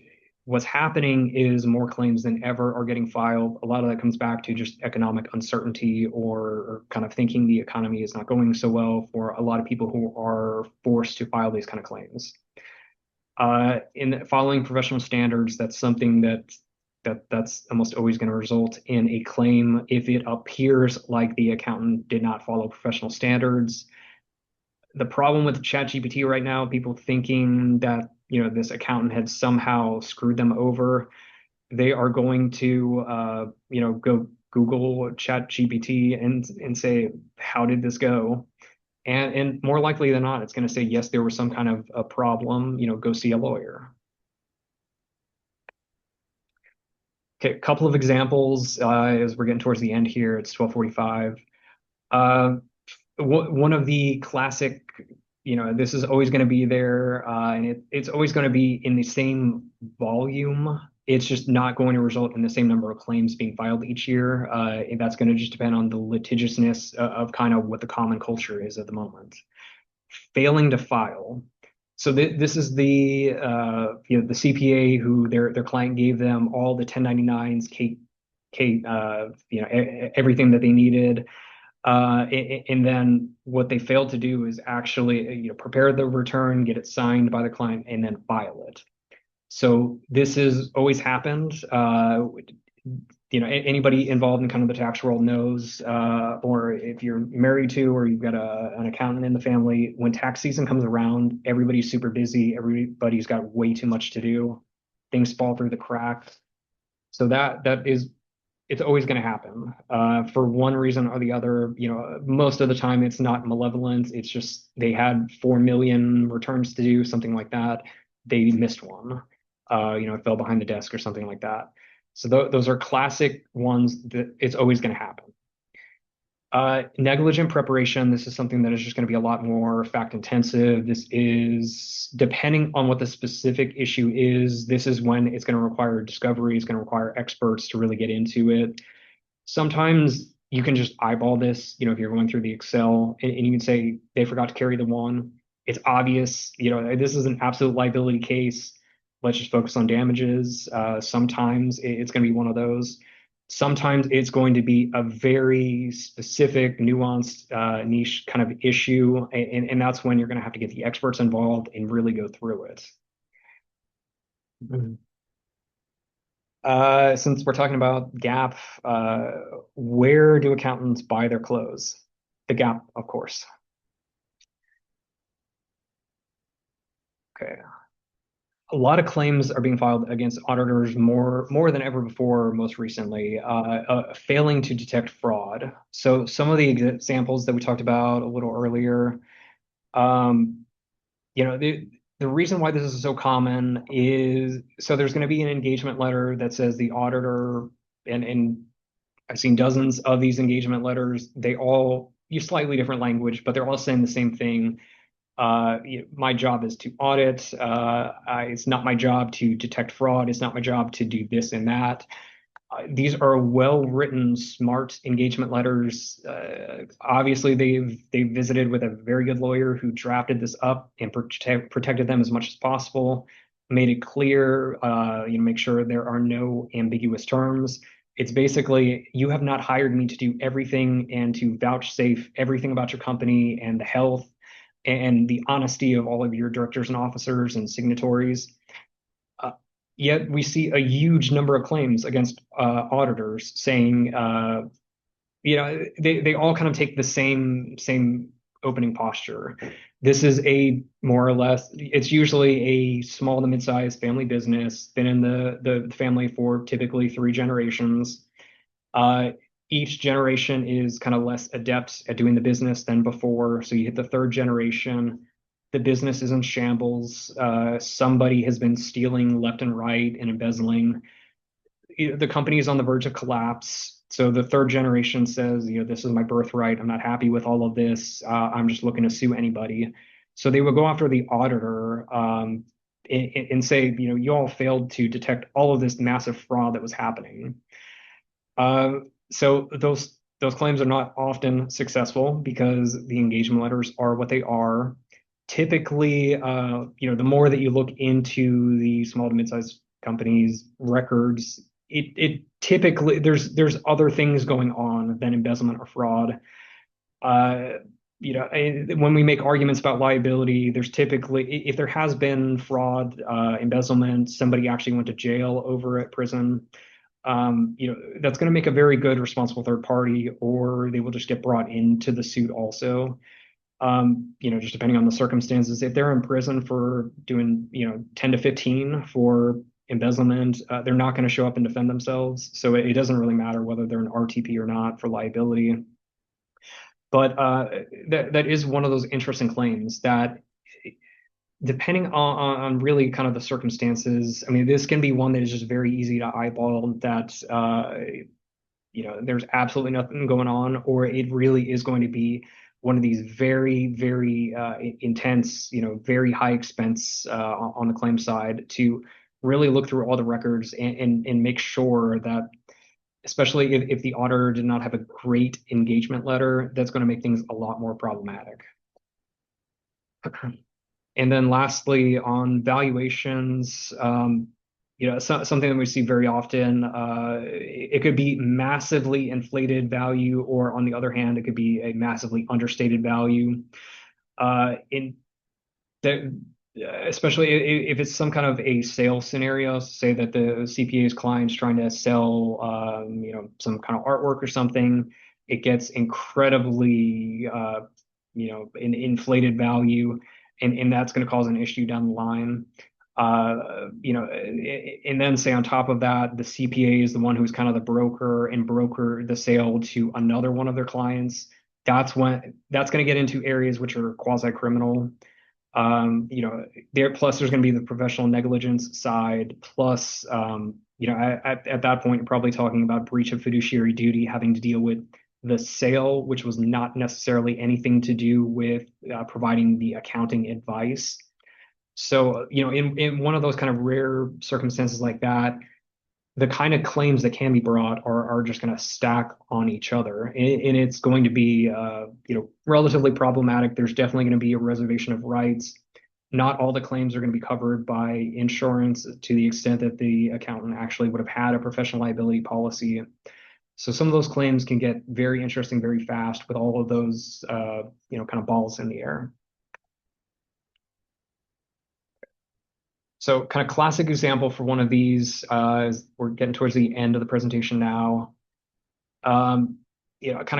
what's happening is more claims than ever are getting filed. A lot of that comes back to just economic uncertainty or kind of thinking the economy is not going so well for a lot of people who are forced to file these kind of claims. In following professional standards, that's something that's almost always going to result in a claim if it appears like the accountant did not follow professional standards. The problem with ChatGPT right now, people thinking that this accountant had somehow screwed them over, they are going to go Google ChatGPT and say, how did this go? And more likely than not, it's going to say, yes, there was some kind of a problem, go see a lawyer. Okay, a couple of examples as we're getting towards the end here. It's 12:45. One of the classic, this is always going to be there, and it's always going to be in the same volume. It's just not going to result in the same number of claims being filed each year. And that's going to just depend on the litigiousness of kind of what the common culture is at the moment. Failing to file. So this is the CPA who their client gave them all the 1099s, everything that they needed. And then what they failed to do is actually, prepare the return, get it signed by the client, and then file it. So this has always happened. Anybody involved in kind of the tax world knows, or if you're married to, or you've got an accountant in the family, when tax season comes around, everybody's super busy. Everybody's got way too much to do. Things fall through the cracks. So it's always going to happen for one reason or the other. Most of the time it's not malevolent. It's just they had 4 million returns to do, something like that. They missed one. It fell behind the desk or something like that. So those are classic ones that it's always going to happen. Negligent preparation. This is something that is just going to be a lot more fact intensive. This is depending on what the specific issue is. This is when it's going to require discovery. It's going to require experts to really get into it. Sometimes you can just eyeball this, if you're going through the Excel and you can say they forgot to carry the one. It's obvious, this is an absolute liability case. Let's just focus on damages. Sometimes it's going to be one of those. Sometimes it's going to be a very specific, nuanced, niche kind of issue. And that's when you're going to have to get the experts involved and really go through it. Since we're talking about GAAP, where do accountants buy their clothes? The GAAP, of course. Okay. A lot of claims are being filed against auditors more than ever before, most recently, failing to detect fraud. So some of the examples that we talked about a little earlier, the reason why this is so common is so there's going to be an engagement letter that says the auditor, and I've seen dozens of these engagement letters. They all use slightly different language, but they're all saying the same thing. My job is to audit. It's not my job to detect fraud. It's not my job to do this and that. These are well-written, smart engagement letters. Obviously, they've visited with a very good lawyer who drafted this up and protected them as much as possible, made it clear, make sure there are no ambiguous terms. It's basically, you have not hired me to do everything and to vouchsafe everything about your company and the health and the honesty of all of your directors and officers and signatories. Uh, Yet we see a huge number of claims against auditors saying, they all kind of take the same opening posture. This is a more or less, it's usually a small to mid-sized family business, been in the family for typically 3 generations. Uh, each generation is kind of less adept at doing the business than before. So you hit the 3rd generation, the business is in shambles. Somebody has been stealing left and right and embezzling. The company is on the verge of collapse. So the 3rd generation says, this is my birthright. I'm not happy with all of this. I'm just looking to sue anybody. So they would go after the auditor and say, you all failed to detect all of this massive fraud that was happening. So those claims are not often successful because the engagement letters are what they are. Typically, the more that you look into the small to mid-sized companies' records, it typically there's other things going on than embezzlement or fraud. Uh, when we make arguments about liability, there's typically, if there has been fraud, embezzlement, somebody actually went to jail over at prison, that's going to make a very good responsible third party, or they will just get brought into the suit also. Just depending on the circumstances. If they're in prison for doing, 10 to 15 for embezzlement, they're not going to show up and defend themselves. So it doesn't really matter whether they're an RTP or not for liability. But that is one of those interesting claims that, depending on really kind of the circumstances, I mean, this can be one that is just very easy to eyeball that, there's absolutely nothing going on, or it really is going to be one of these very, very intense, very high expense on the claim side to really look through all the records and make sure that, especially if the auditor did not have a great engagement letter, that's going to make things a lot more problematic. And then lastly, on valuations, something that we see very often, it could be massively inflated value, or on the other hand, it could be a massively understated value. In that, especially if it's some kind of a sales scenario, say that the CPA's client's trying to sell, some kind of artwork or something, it gets incredibly, an inflated value, and that's going to cause an issue down the line. And then say on top of that, the CPA is the one who's kind of the broker and broker the sale to another one of their clients. That's that's going to get into areas which are quasi-criminal. Plus there's going to be the professional negligence side. Plus, at that point, you're probably talking about breach of fiduciary duty, having to deal with the sale, which was not necessarily anything to do with providing the accounting advice. So, in one of those kind of rare circumstances like that, the kind of claims that can be brought are just going to stack on each other, and it's going to be, relatively problematic. There's definitely going to be a reservation of rights. Not all the claims are going to be covered by insurance to the extent that the accountant actually would have had a professional liability policy. So some of those claims can get very interesting very fast with all of those, kind of balls in the air. So kind of classic example for one of these, we're getting towards the end of the presentation now. Kind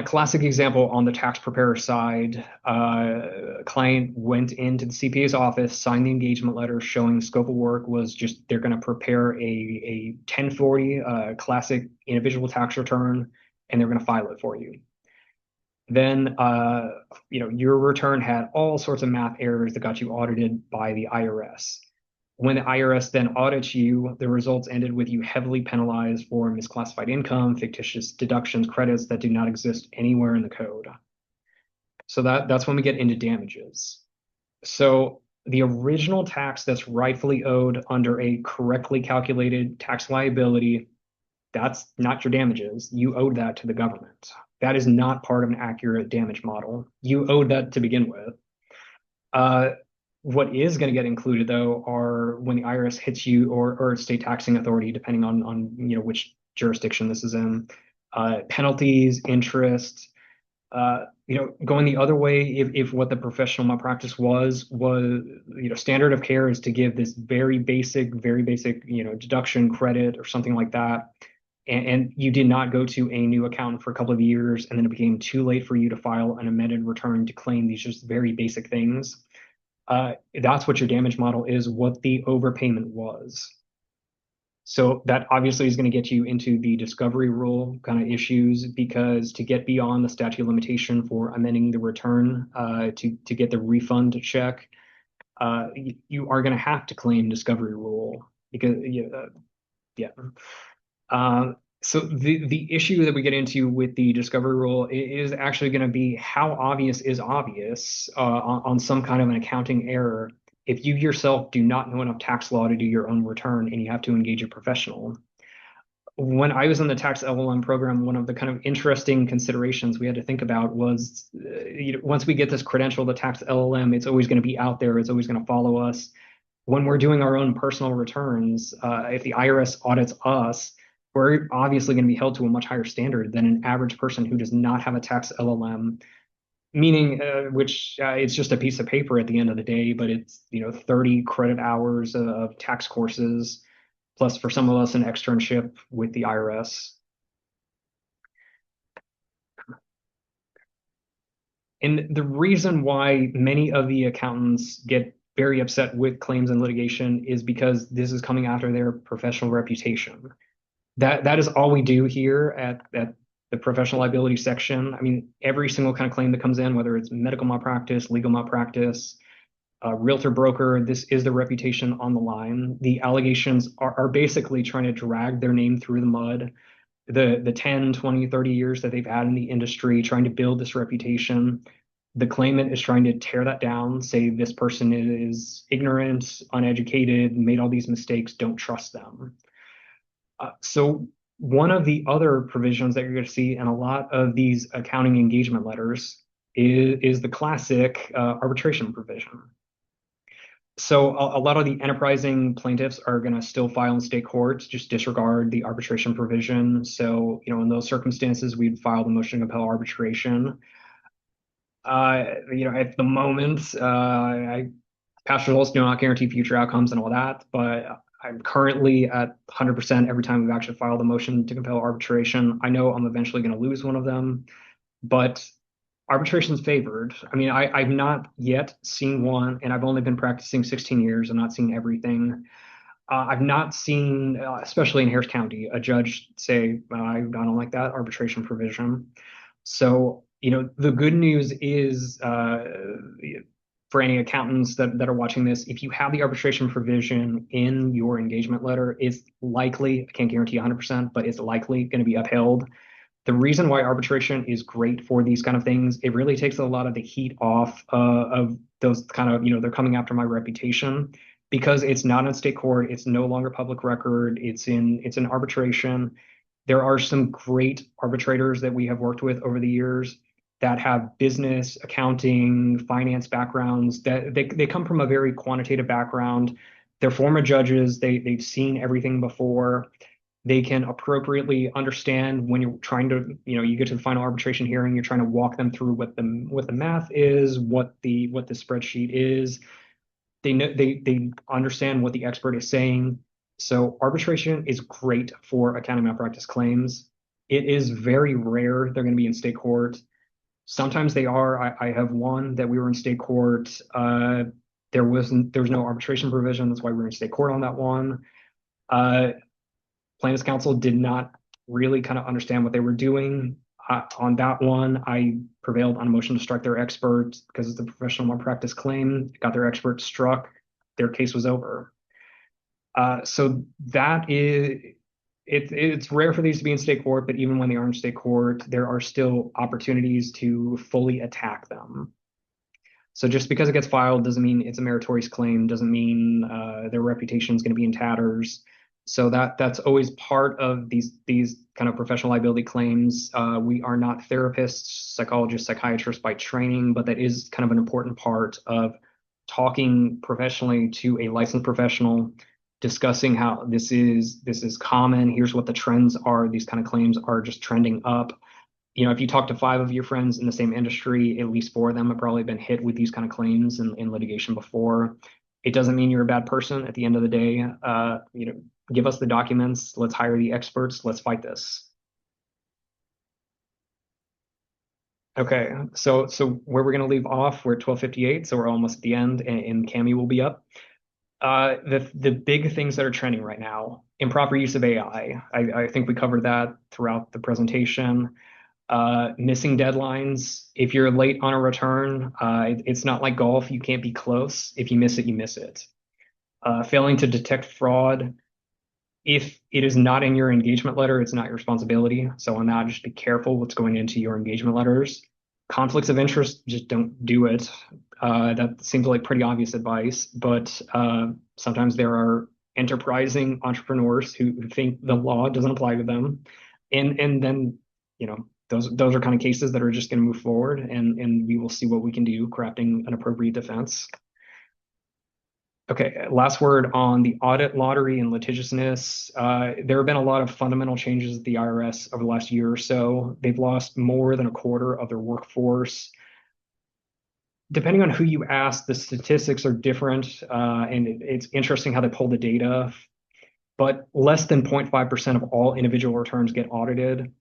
of classic example on the tax preparer side, a client went into the CPA's office, signed the engagement letter showing scope of work was just they're going to prepare a 1040 classic individual tax return, and they're going to file it for you. Then, your return had all sorts of math errors that got you audited by the IRS. When the IRS then audits you, the results ended with you heavily penalized for misclassified income, fictitious deductions, credits that do not exist anywhere in the code. So that's when we get into damages. So the original tax that's rightfully owed under a correctly calculated tax liability, That's not your damages. You owed that to the government. That is not part of an accurate damage model. You owed that to begin with. Uh, what is going to get included though are when the IRS hits you, or state taxing authority, depending on which jurisdiction this is in, penalties, interest. Going the other way, if what the professional malpractice was standard of care is to give this very basic, deduction credit or something like that, and you did not go to a new accountant for a couple of years, and then it became too late for you to file an amended return to claim these just very basic things. That's what your damage model is, what the overpayment was. So that obviously is going to get you into the discovery rule kind of issues, because to get beyond the statute of limitation for amending the return, to get the refund check, you are going to have to claim discovery rule because yeah. So the issue that we get into with the discovery rule is actually going to be how obvious is obvious on some kind of an accounting error if you yourself do not know enough tax law to do your own return and you have to engage a professional. When I was in the tax LLM program, one of the kind of interesting considerations we had to think about was, once we get this credential, the tax LLM, it's always going to be out there. It's always going to follow us. When we're doing our own personal returns, if the IRS audits us, we're obviously going to be held to a much higher standard than an average person who does not have a tax LLM, meaning which it's just a piece of paper at the end of the day, but it's 30 credit hours of tax courses, plus for some of us an externship with the IRS. And the reason why many of the accountants get very upset with claims and litigation is because this is coming after their professional reputation. That is all we do here at the professional liability section. I mean, every single kind of claim that comes in, whether it's medical malpractice, legal malpractice, realtor broker, this is the reputation on the line. The allegations are basically trying to drag their name through the mud. The 10, 20, 30 years that they've had in the industry trying to build this reputation. The claimant is trying to tear that down, say this person is ignorant, uneducated, made all these mistakes, don't trust them. So one of the other provisions that you're going to see in a lot of these accounting engagement letters is the classic arbitration provision. So a lot of the enterprising plaintiffs are going to still file in state courts, just disregard the arbitration provision. So, in those circumstances, we'd file the motion to compel arbitration. At the moment, past results do not guarantee future outcomes and all that, but I'm currently at 100% every time we've actually filed a motion to compel arbitration. I know I'm eventually going to lose one of them, but arbitration's favored. I mean, I've not yet seen one, and I've only been practicing 16 years and not seen everything. I've not seen, especially in Harris County, a judge say, I don't like that arbitration provision. So, the good news is, for any accountants that are watching this, if you have the arbitration provision in your engagement letter, it's likely, I can't guarantee 100%, but it's likely going to be upheld. The reason why arbitration is great for these kind of things, it really takes a lot of the heat off of those kind of, they're coming after my reputation, because it's not in state court. It's no longer public record. It's in arbitration. There are some great arbitrators that we have worked with over the years that have business, accounting, finance backgrounds, that they come from a very quantitative background. They're former judges. They've seen everything before. They can appropriately understand when you're trying to, you get to the final arbitration hearing, you're trying to walk them through what the math is, what the spreadsheet is. They know they understand what the expert is saying. So arbitration is great for accounting malpractice claims. It is very rare they're going to be in state court. Sometimes they are. I have one that we were in state court. There was no arbitration provision. That's why we were in state court on that one. Plaintiff's counsel did not really kind of understand what they were doing. On that one, I prevailed on a motion to strike their expert because it's a professional malpractice claim. Got their expert struck. Their case was over. So that is, it's rare for these to be in state court, but even when they are in state court, there are still opportunities to fully attack them. So just because it gets filed doesn't mean it's a meritorious claim, doesn't mean their reputation is going to be in tatters. So that's always part of these kind of professional liability claims. We are not therapists, psychologists, psychiatrists by training, but that is kind of an important part of talking professionally to a licensed professional, discussing how this is common. Here's what the trends are. These kind of claims are just trending up. If you talk to five of your friends in the same industry, at least four of them have probably been hit with these kind of claims in litigation before. It doesn't mean you're a bad person at the end of the day. Give us the documents. Let's hire the experts. Let's fight this. Okay, so where we're going to leave off, we're at 12:58, so we're almost at the end, and Cami will be up. The big things that are trending right now, improper use of AI. I think we covered that throughout the presentation. Missing deadlines. If you're late on a return, it's not like golf. You can't be close. If you miss it, you miss it. Failing to detect fraud. If it is not in your engagement letter, it's not your responsibility. So on that, just be careful what's going into your engagement letters. Conflicts of interest, just don't do it. That seems like pretty obvious advice, but sometimes there are enterprising entrepreneurs who think the law doesn't apply to them, and then those are kind of cases that are just going to move forward, and we will see what we can do crafting an appropriate defense. Okay, last word on the audit lottery and litigiousness. There have been a lot of fundamental changes at the IRS over the last year or so. They've lost more than a quarter of their workforce. Depending on who you ask, the statistics are different, and it's interesting how they pull the data. But less than 0.5% of all individual returns get audited.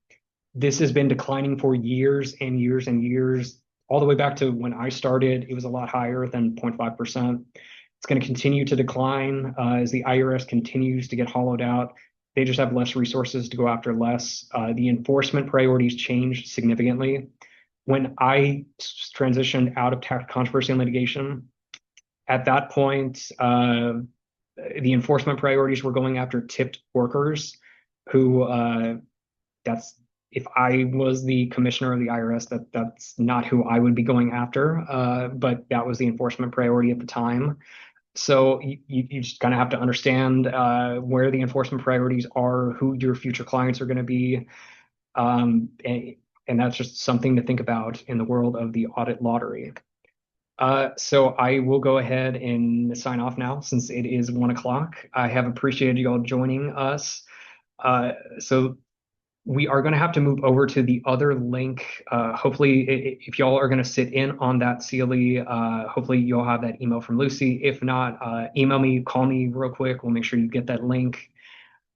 This has been declining for years and years and years, all the way back to when I started. It was a lot higher than 0.5%. It's going to continue to decline as the IRS continues to get hollowed out. They just have less resources to go after less. The enforcement priorities changed significantly. When I transitioned out of tax controversy and litigation, at that point, the enforcement priorities were going after tipped workers who that's if I was the commissioner of the IRS, that's not who I would be going after. But that was the enforcement priority at the time. So you just kind of have to understand where the enforcement priorities are, who your future clients are going to be, and that's just something to think about in the world of the audit lottery. So I will go ahead and sign off now since it is 1 o'clock. I have appreciated you all joining us. So we are going to have to move over to the other link. Hopefully, if y'all are going to sit in on that CLE, hopefully you'll have that email from Lucy. If not, email me, call me real quick. We'll make sure you get that link.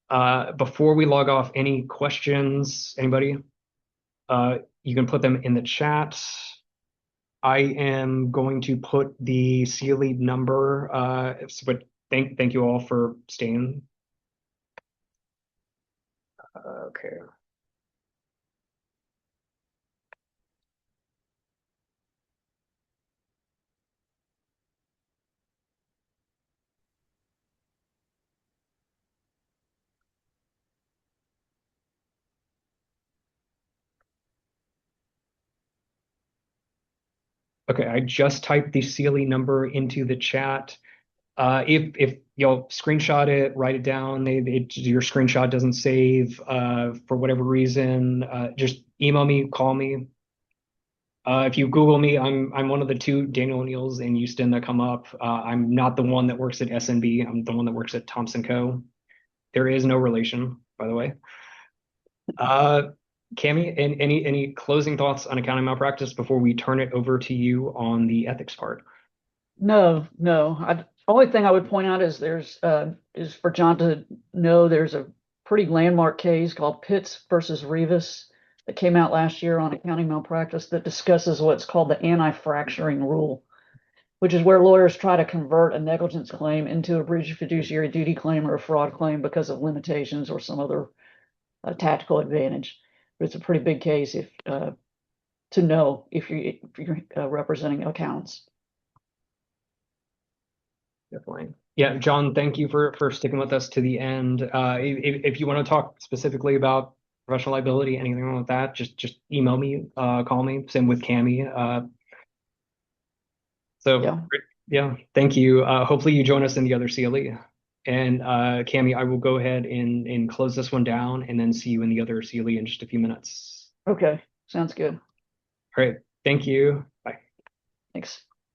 Before we log off, any questions, anybody? You can put them in the chat. I am going to put the CLE number, but thank you all for staying. Okay. Okay, I just typed the CLE number into the chat. If you'll screenshot it, write it down, your screenshot doesn't save for whatever reason, just email me, call me. If you Google me, I'm one of the two Daniel O'Neills in Houston that come up. I'm not the one that works at SNB. I'm the one that works at Thompson Co. There is no relation, by the way. Cami, any closing thoughts on accounting malpractice before we turn it over to you on the ethics part? No, no. Only thing I would point out is is for John to know there's a pretty landmark case called Pitts versus Rivas that came out last year on accounting malpractice that discusses what's called the anti-fracturing rule, which is where lawyers try to convert a negligence claim into a breach of fiduciary duty claim or a fraud claim because of limitations or some other tactical advantage. But it's a pretty big case if to know if you're representing accountants. Definitely. Yeah, John, thank you for sticking with us to the end. If you want to talk specifically about professional liability, anything like that, just email me, call me. Same with Cami. So Yeah. yeah, thank you. Hopefully you join us in the other CLE. And Cami, I will go ahead and close this one down and then see you in the other CLE in just a few minutes. Okay, sounds good. All right. Thank you. Bye. Thanks.